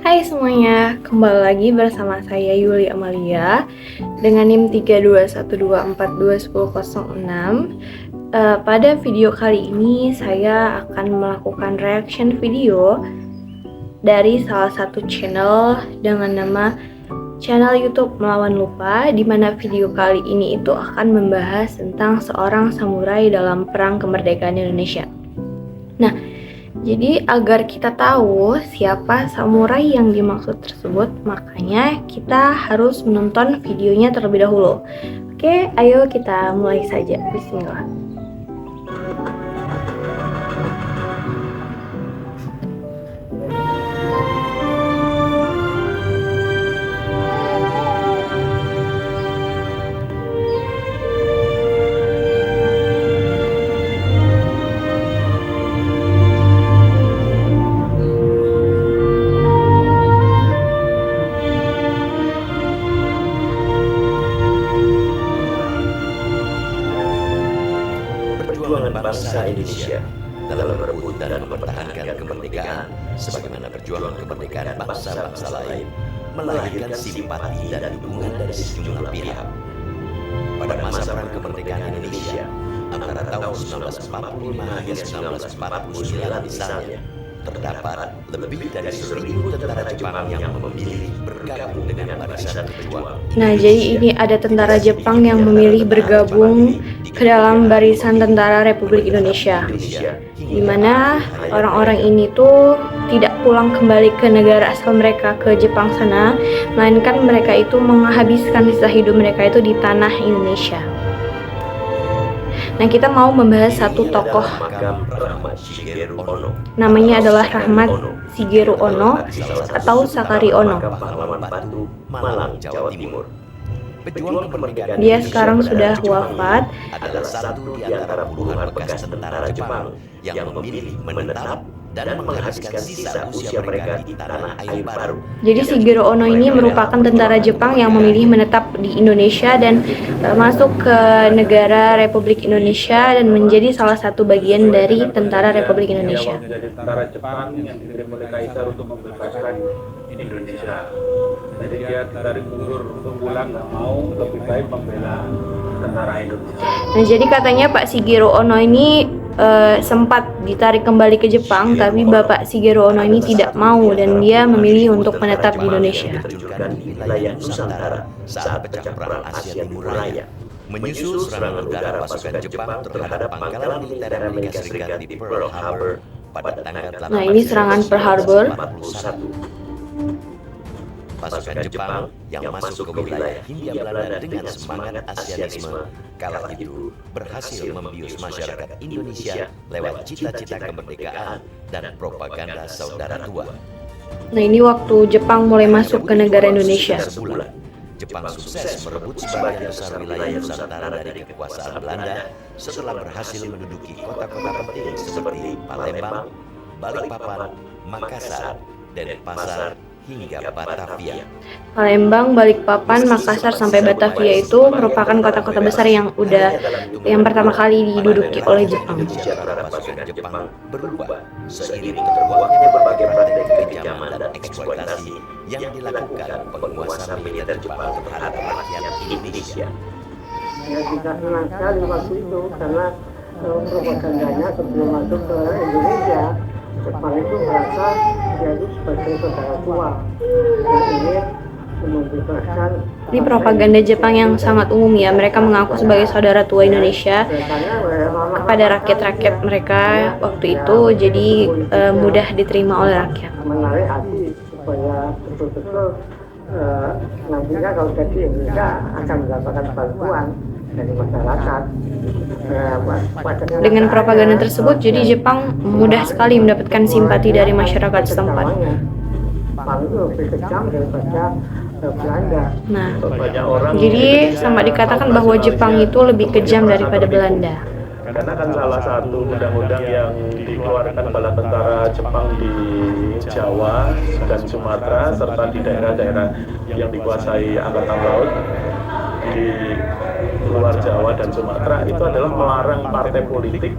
Hai semuanya, kembali lagi bersama saya Yuli Amalia dengan NIM 32124210006. Pada video kali ini saya akan melakukan reaction video dari salah satu channel dengan nama channel YouTube Melawan Lupa, di mana video kali ini itu akan membahas tentang seorang samurai dalam perang kemerdekaan Indonesia. Nah, jadi agar kita tahu siapa samurai yang dimaksud tersebut, makanya kita harus menonton videonya terlebih dahulu. Oke, ayo kita mulai saja. Bismillah. Perjuangan bangsa Indonesia dalam merebut dan mempertahankan kemerdekaan sebagaimana perjuangan kemerdekaan bangsa-bangsa lain melahirkan simpati dan dukungan dari sejumlah pihak. Pada masa perang kemerdekaan Indonesia antara tahun 1945 hingga 1949 misalnya, terdapat lebih dari 1.000 tentara Jepang yang memilih bergabung dengan barisan pejuang. Nah, jadi ini ada tentara Jepang yang memilih bergabung ke dalam barisan tentara Republik Indonesia, di mana orang-orang ini tuh tidak pulang kembali ke negara asal mereka, ke Jepang sana, melainkan mereka itu menghabiskan sisa hidup mereka itu di tanah Indonesia. Nah, kita mau membahas satu tokoh, namanya adalah Rahmat Shigeru Ono atau Sakari Ono. Dia sekarang sudah wafat. Adalah satu di antara puluhan bekas tentara Jepang yang memilih menetap dan menghabiskan sisa usia mereka di tanah air baru. Jadi Shigeru Ono ini merupakan tentara Jepang yang memilih menetap di Indonesia dan masuk ke negara Republik Indonesia dan menjadi salah satu bagian dari tentara Republik Indonesia. Menjadi tentara Jepang yang dikirim oleh Kaisar untuk membebaskan Indonesia. Jadi dia ditarik mundur untuk pulang, nggak mau, lebih baik membela tentara Indonesia. Nah, jadi katanya Pak Shigeru Ono ini sempat ditarik kembali ke Jepang, tapi Bapak Shigeru Ono ini tidak mau dan dia memilih untuk menetap di Indonesia. Diterjunkan di wilayah Nusantara saat pecah perang Asia Timur Raya. Menyusul serangan udara pasukan Jepang terhadap pangkalan militer Amerika Serikat di Pearl Harbor pada tanggal 8 Nah, ini serangan Pearl Harbor. 1941. Pasukan Jepang yang masuk ke wilayah Hindia Belanda dengan semangat Asianisme kala itu berhasil membius masyarakat Indonesia lewat cita-cita kemerdekaan dan propaganda saudara tua. Nah, ini waktu Jepang mulai masuk ke negara Indonesia. Sebulan, Jepang sukses merebut sebagian besar wilayah Nusantara dari kekuasaan Belanda setelah berhasil menduduki kota-kota penting seperti Palembang, Balikpapan, Makassar, Denpasar, hingga Batavia. Palembang, Balikpapan, Makassar sampai Batavia itu merupakan kota-kota besar yang pertama kali diduduki oleh Jepang. Sejarah pasukan Jepang berubah seiring terkuaknya berbagai praktek kekejaman dan eksploitasi yang dilakukan penguasa militer Jepang terhadap rakyat Indonesia. Ya, kita senang sekali waktu itu karena propagandanya sebelum masuk ke Indonesia, Jepang itu merasa dia itu sebagai saudara tua dan ingin membebaskan. Ini propaganda Jepang yang sangat umum ya, mereka mengaku sebagai saudara tua Indonesia kepada rakyat-rakyat mereka waktu itu, jadi mudah diterima oleh rakyat. Menarik hati supaya betul-betul nantinya kalau jadi Indonesia akan mendapatkan bantuan dari masyarakat. Dengan propaganda tersebut, jadi Jepang mudah sekali mendapatkan simpati dari masyarakat setempat. Jepang itu lebih kejam daripada Belanda. Nah, jadi sama dikatakan bahwa Jepang itu lebih kejam daripada Belanda. Karena kan salah satu undang-undang yang dikeluarkan bala tentara Jepang di Jawa dan Sumatera serta di daerah-daerah yang dikuasai Angkatan Laut di luar Jawa dan Sumatera itu adalah melarang partai politik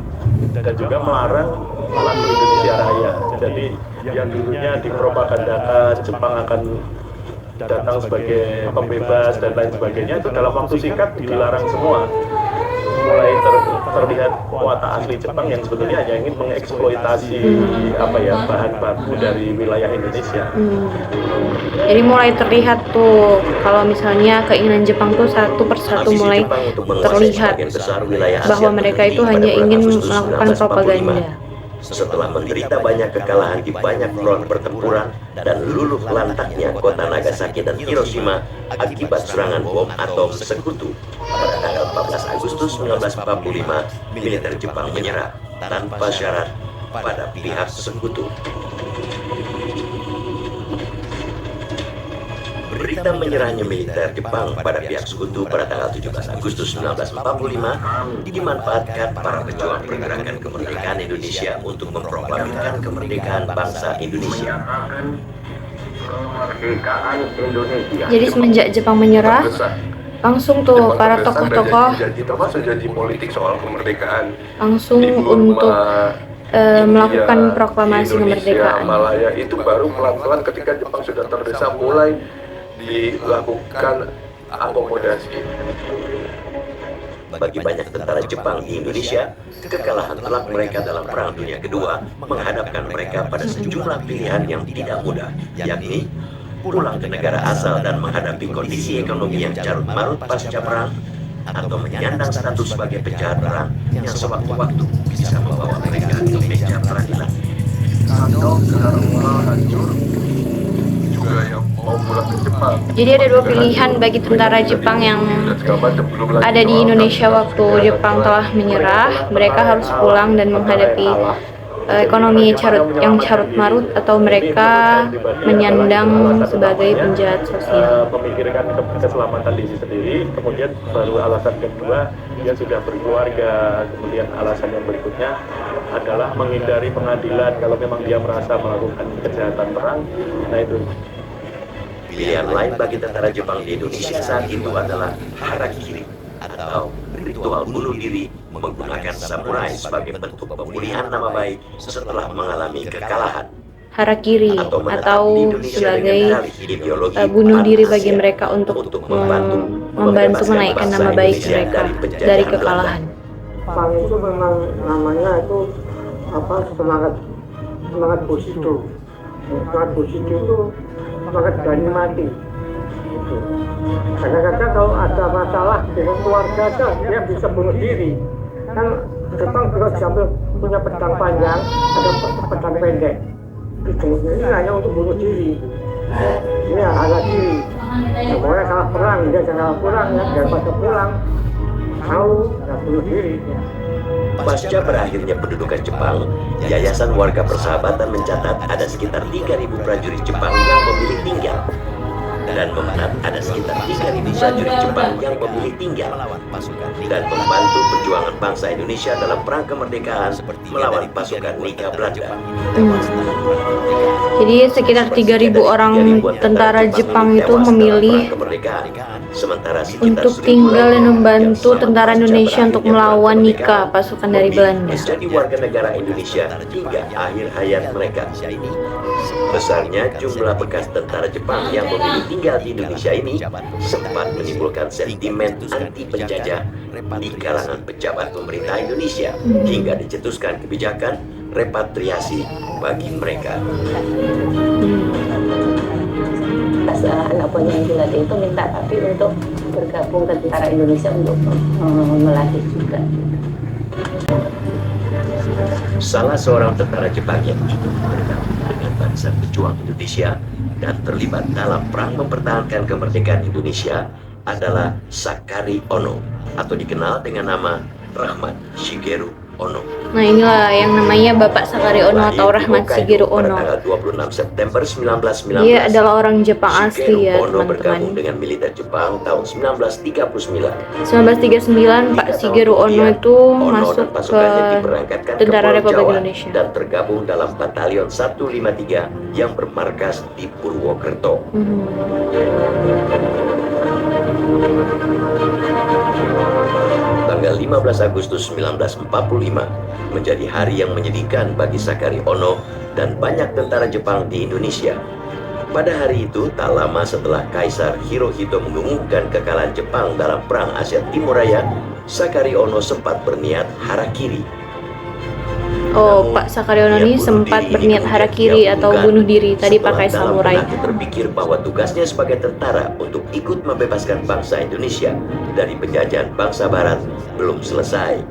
dan juga melarang lagu Indonesia Raya. Jadi yang dulunya dipropagandakan Jepang akan datang sebagai pembebas dan lain sebagainya, itu dalam waktu singkat dilarang semua. Mulai terlihat watak asli Jepang yang sebetulnya hanya ingin mengeksploitasi bahan baku dari wilayah Indonesia. Jadi mulai terlihat tuh kalau misalnya keinginan Jepang tuh satu persatu mulai terlihat bahwa mereka itu hanya ingin melakukan propaganda. Setelah menderita banyak kekalahan di banyak front pertempuran dan luluh lantaknya kota Nagasaki dan Hiroshima akibat serangan bom atom sekutu, pada tanggal 14 Agustus 1945, militer Jepang menyerah tanpa syarat pada pihak sekutu. Berita menyerahnya militer Jepang pada pihak sekutu pada tanggal 17 Agustus 1945 dimanfaatkan para pejuang pergerakan kemerdekaan Indonesia untuk memproklamirkan kemerdekaan bangsa Indonesia. Kemerdekaan Indonesia. Jadi semenjak Jepang menyerah, langsung tuh para tokoh-tokoh janji politik soal kemerdekaan langsung untuk melakukan proklamasi kemerdekaan. Malaya itu baru pelan-pelan ketika Jepang sudah terdesak mulai dilakukan akomodasi. Bagi banyak tentara Jepang di Indonesia, kekalahan telak mereka dalam Perang Dunia Kedua menghadapkan mereka pada sejumlah pilihan yang tidak mudah, yakni pulang ke negara asal dan menghadapi kondisi ekonomi yang carut marut pasca perang, atau menyandang status sebagai penjahat perang yang sewaktu-waktu bisa membawa mereka ke meja peradilan. Atau secara hancur juga yang mau pulang ke Jepang. Jadi ada dua pilihan bagi tentara Jepang yang ada di Indonesia waktu Jepang telah menyerah. Mereka harus pulang dan menghadapi ekonomi yang carut marut, atau mereka menyandang sebagai penjahat sosial. Memikirkan keselamatan diri sendiri, kemudian baru alasan kedua dia sudah berkeluarga, kemudian alasan yang berikutnya adalah menghindari pengadilan kalau memang dia merasa melakukan kejahatan perang. Nah itu. Pilihan lain bagi tentara Jepang di Indonesia saat itu adalah harakiri atau ritual bunuh diri menggunakan samurai sebagai bentuk pemulihan nama baik setelah mengalami kekalahan. Harakiri atau sebagai bunuh diri bagi mereka untuk membantu menaikkan nama baik mereka dari kekalahan. Jepang itu memang namanya itu semangat Bushido. Semangat Bushido itu semangat berani mati. Kadang-kadang kalau ada masalah dengan keluarga dia bisa bunuh diri. Kan Jepang juga sambil punya pedang panjang, ada pedang pendek. Ini hanya untuk bunuh diri. Ini harga diri. Pokoknya salah perang, dia jangan pulang ya, daripada pulang. Tahu, bunuh diri. Pasca berakhirnya pendudukan Jepang, Yayasan Warga Persahabatan mencatat ada sekitar 3.000 prajurit Jepang yang memilih tinggal. Dan membenat ada sekitar 3.000 prajurit Jepang yang memilih tinggal dan membantu perjuangan bangsa Indonesia dalam perang kemerdekaan melawan pasukan Nika Belanda. Jadi sekitar 3.000 orang tentara Jepang itu memilih untuk tinggal dan membantu tentara Indonesia untuk melawan Nika, pasukan dari Belanda. Menjadi warga negara Indonesia hingga akhir hayat mereka. Besarnya jumlah bekas tentara Jepang yang memilih tinggal di Indonesia ini sempat menimbulkan sentimen anti penjajah di kalangan pejabat pemerintah Indonesia hingga dicetuskan kebijakan repatriasi bagi mereka. Anak buahnya yang Belanda itu minta tapi untuk bergabung ke tentara Indonesia untuk melatih juga. Salah seorang tentara Jepang yang ikut bergabung dengan bangsa pejuang Indonesia dan terlibat dalam perang mempertahankan kemerdekaan Indonesia adalah Sakari Ono atau dikenal dengan nama Rahmat Shigeru Ono. Nah inilah yang namanya Bapak Sakari Ono atau Rahmat Shigeru Ono. Pada tanggal 26 September 1919. Dia adalah orang Jepang asli ya Ono bergabung teman-teman. dengan militer Jepang tahun 1939. 1939 Pak Shigeru Ono itu masuk ke Tentara Republik Indonesia dan tergabung dalam Batalion 153 yang bermarkas di Purwokerto. tanggal 15 Agustus 1945 menjadi hari yang menyedihkan bagi Sakari Ono dan banyak tentara Jepang di Indonesia. Pada hari itu, tak lama setelah Kaisar Hirohito mengumumkan kekalahan Jepang dalam Perang Asia Timur Raya, Sakari Ono sempat berniat harakiri. Oh, Namun, Pak Sakari Ono ini niat bunuh sempat diri berniat kemudian harakiri dia atau bukan bunuh diri tadi setelah pakai dalam samurai. benaknya terpikir bahwa tugasnya sebagai tentara untuk ikut membebaskan bangsa Indonesia dari penjajahan bangsa Barat belum selesai.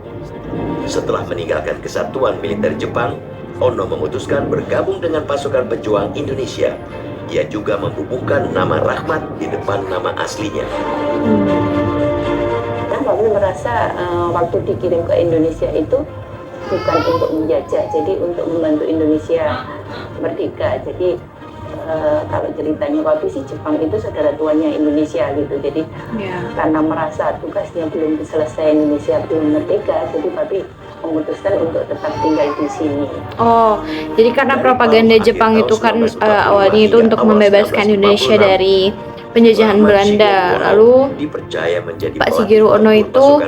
Setelah meninggalkan kesatuan militer Jepang, Ono memutuskan bergabung dengan pasukan pejuang Indonesia. Ia juga membubuhkan nama Rahmat di depan nama aslinya. Nah, kami merasa waktu dikirim ke Indonesia itu bukan untuk menjajah, jadi untuk membantu Indonesia merdeka. Jadi kalau ceritanya Wabi sih, Jepang itu saudara tuanya Indonesia gitu. Jadi karena merasa tugasnya belum selesai, Indonesia belum merdeka, jadi Wabi memutuskan untuk tetap tinggal di sini. Oh, jadi karena propaganda Jepang itu kan awalnya itu untuk membebaskan Indonesia dari penjajahan Belanda. Lalu Pak Shigeru Ono itu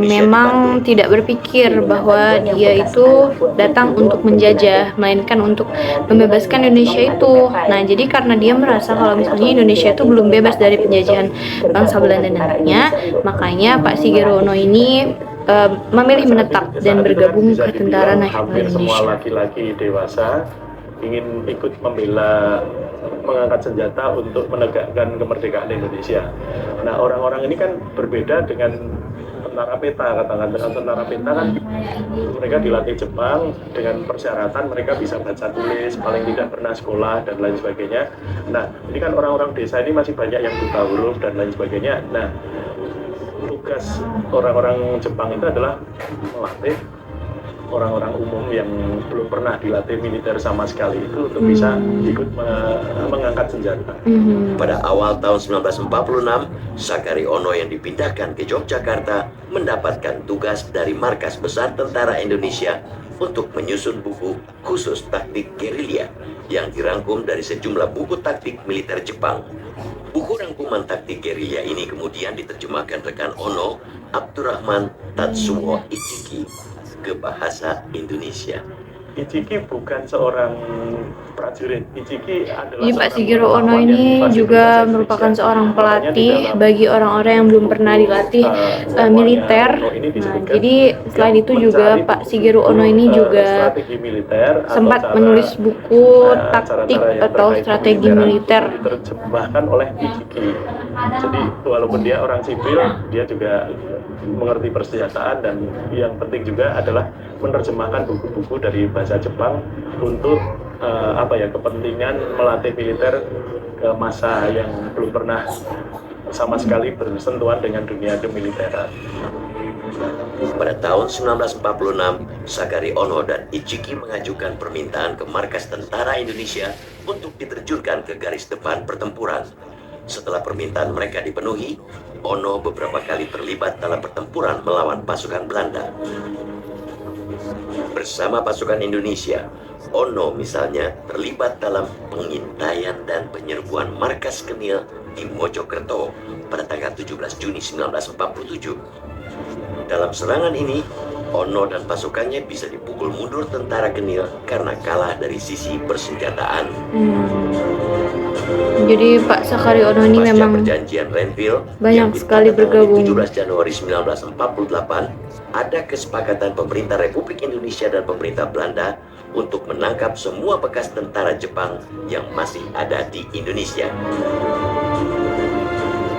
memang tidak berpikir bahwa dia itu datang untuk menjajah, melainkan untuk membebaskan Indonesia itu. Nah, jadi karena dia merasa kalau misalnya Indonesia itu belum bebas dari penjajahan bangsa Belanda nantinya, makanya Pak Shigeru Ono ini memilih menetap dan bergabung ke Tentara Nasional Indonesia. Semua Indonesia. laki-laki dewasa ingin ikut membela, mengangkat senjata untuk menegakkan kemerdekaan Indonesia. Nah, orang-orang ini kan berbeda dengan tentara peta, katakan dengan tentara peta kan mereka dilatih Jepang dengan persyaratan mereka bisa baca tulis, paling tidak pernah sekolah dan lain sebagainya. Nah, ini kan orang-orang desa ini masih banyak yang buta huruf dan lain sebagainya. Nah, tugas orang-orang Jepang itu adalah melatih orang-orang umum yang belum pernah dilatih militer sama sekali itu untuk bisa ikut mengangkat senjata. Pada awal tahun 1946, Sakari Ono yang dipindahkan ke Yogyakarta mendapatkan tugas dari Markas Besar Tentara Indonesia untuk menyusun buku khusus taktik gerilya yang dirangkum dari sejumlah buku taktik militer Jepang. Buku rangkuman taktik gerilya ini kemudian diterjemahkan rekan Ono, Abdurrahman Tatsuo Ichiki, ke bahasa Indonesia. Ichiki bukan seorang prajurit. Ichiki adalah Jadi Pak Shigeru Ono ini juga merupakan seorang pelatih bagi orang-orang yang belum pernah dilatih militer. Nah, jadi selain itu juga Pak Shigeru Ono ini juga sempat menulis buku taktik atau strategi militer. Diterjemahkan oleh Ichiki. Jadi walaupun dia orang sipil, dia juga mengerti persenjataan dan yang penting juga adalah menerjemahkan buku-buku dari bahasa Jepang untuk kepentingan melatih militer ke masa yang belum pernah sama sekali bersentuhan dengan dunia kemiliteran. Pada tahun 1946, Sakari Ono dan Ichiki mengajukan permintaan ke Markas Tentara Indonesia untuk diterjunkan ke garis depan pertempuran. Setelah permintaan mereka dipenuhi, Ono beberapa kali terlibat dalam pertempuran melawan pasukan Belanda. Bersama pasukan Indonesia, Ono misalnya terlibat dalam pengintaian dan penyerbuan markas Kenil di Mojokerto pada tanggal 17 Juni 1947. Dalam serangan ini, Ono dan pasukannya bisa dipukul mundur tentara Kenil karena kalah dari sisi persenjataan. Jadi Pak Sakari Ono ini Pasca memang perjanjian Renville banyak sekali bergabung. 17 Januari 1948, ada kesepakatan pemerintah Republik Indonesia dan pemerintah Belanda untuk menangkap semua bekas tentara Jepang yang masih ada di Indonesia.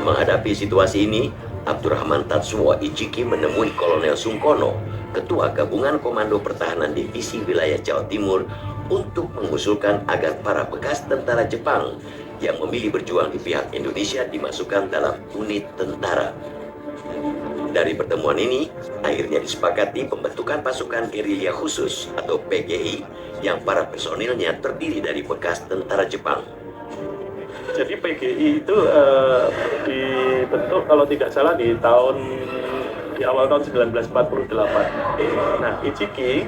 Menghadapi situasi ini, Abdurrahman Tatsuo Ichiki menemui Kolonel Sungkono, Ketua Gabungan Komando Pertahanan Divisi Wilayah Jawa Timur, untuk mengusulkan agar para bekas tentara Jepang yang memilih berjuang di pihak Indonesia dimasukkan dalam unit tentara. Dari pertemuan ini, akhirnya disepakati pembentukan pasukan gerilya khusus atau PGI yang para personilnya terdiri dari bekas tentara Jepang. Jadi PGI itu dibentuk kalau tidak salah di awal tahun 1948. Nah, Ichiki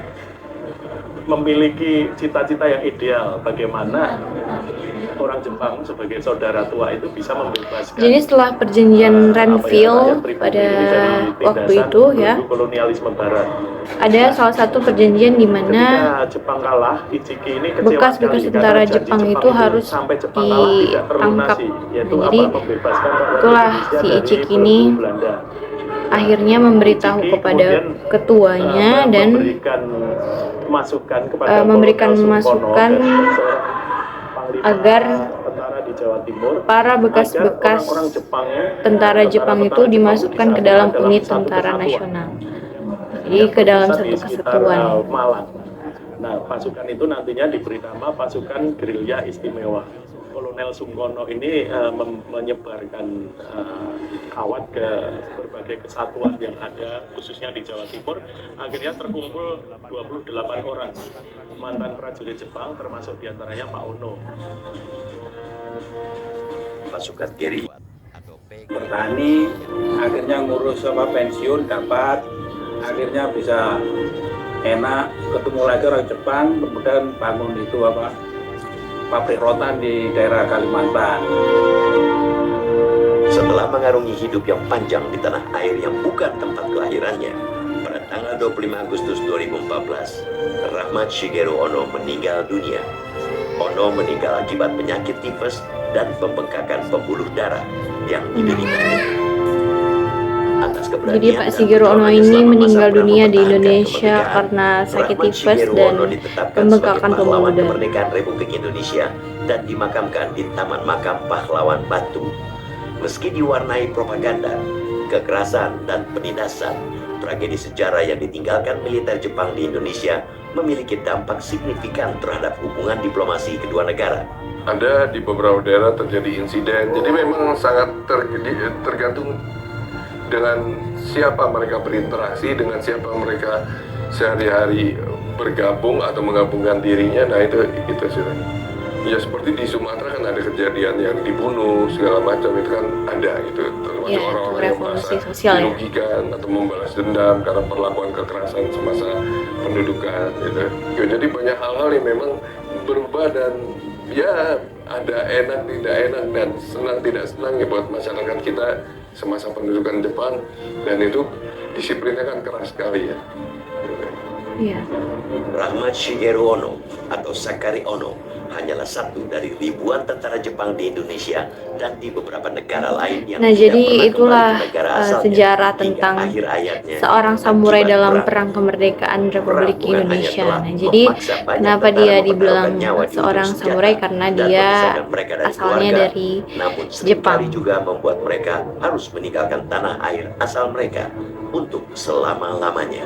memiliki cita-cita yang ideal bagaimana orang Jepang sebagai saudara tua itu bisa membebaskan. Jadi setelah perjanjian Renville pada waktu itu ya, kolonialisme Barat. ada salah satu perjanjian di mana Ketika Jepang kalah, Ichiki ini kecewa bekas-bekas sekali tentara karena janji Jepang itu harus sampai Jepang kalah tidak ditangkap. terlunasi, yaitu Nah, jadi membebaskan rakyat itulah Indonesia si dari Ichiki belenggu ini Belanda. akhirnya memberitahu Ichiki kepada kemudian, ketuanya dan memberikan masukan kepada memberikan Kolonel Sungkono masukan dan seorang panglima agar tentara di Jawa Timur para bekas-bekas tentara Jepang itu dimasukkan ke dalam unit tentara nasional. Jadi ke dalam satu kesatuan. Malang. Nah, pasukan itu nantinya diberi nama pasukan gerilya istimewa. Kolonel Sungkono ini menyebarkan kawat ke berbagai kesatuan yang ada khususnya di Jawa Timur. Akhirnya terkumpul 28 orang mantan prajurit Jepang, termasuk diantaranya Pak Ono. Pasukan gerilya bertani, akhirnya ngurus pensiun dapat, akhirnya bisa enak, ketemu lagi orang Jepang, kemudian bangun itu pabrik rotan di daerah Kalimantan. Setelah mengarungi hidup yang panjang di tanah air yang bukan tempat kelahirannya, pada tanggal 25 Agustus 2014, Rahmat Shigeru Ono meninggal dunia. Ono meninggal akibat penyakit tifus dan pembengkakan pembuluh darah yang dideritanya. Jadi Pak Shigeru Ono ini meninggal dunia di Indonesia karena sakit tifus dan pembengkakan pembuluh darah. Kemerdekaan Republik Indonesia dan dimakamkan di Taman Makam Pahlawan Batu. Meski diwarnai propaganda, kekerasan dan penindasan, tragedi sejarah yang ditinggalkan militer Jepang di Indonesia memiliki dampak signifikan terhadap hubungan diplomasi kedua negara. Ada di beberapa daerah terjadi insiden, jadi memang sangat tergantung dengan siapa mereka berinteraksi, dengan siapa mereka sehari-hari bergabung atau menggabungkan dirinya. Nah itu sih. Ya seperti di Sumatera kan ada kejadian yang dibunuh segala macam, itu kan ada gitu, termasuk orang-orang yang merasa dirugikan atau membalas dendam karena perlakuan kekerasan semasa pendudukan gitu. Ya, jadi banyak hal-hal yang memang berubah dan ya ada enak tidak enak dan senang tidak senang ya buat masyarakat kita semasa pendudukan Jepang, dan itu disiplinnya kan keras sekali ya. Iya. Rahmat Shigeru Ono atau Sakari Ono hanyalah satu dari ribuan tentara Jepang di Indonesia dan di beberapa negara lain yang jadi itulah sejarah tentang seorang samurai dalam perang kemerdekaan Republik Indonesia. Nah, jadi kenapa dia dibilang seorang samurai, karena dia asalnya dari Jepang. Juga membuat mereka harus meninggalkan tanah air asal mereka untuk selama-lamanya.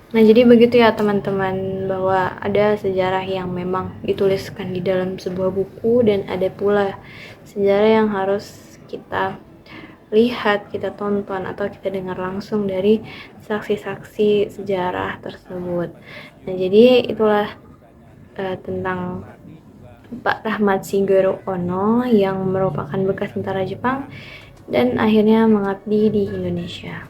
Nah, jadi begitu ya teman-teman, bahwa ada sejarah yang memang dituliskan di dalam sebuah buku dan ada pula sejarah yang harus kita lihat, kita tonton atau kita dengar langsung dari saksi-saksi sejarah tersebut. Nah, jadi itulah tentang Pak Rahmat Shigeru Ono yang merupakan bekas tentara Jepang dan akhirnya mengabdi di Indonesia.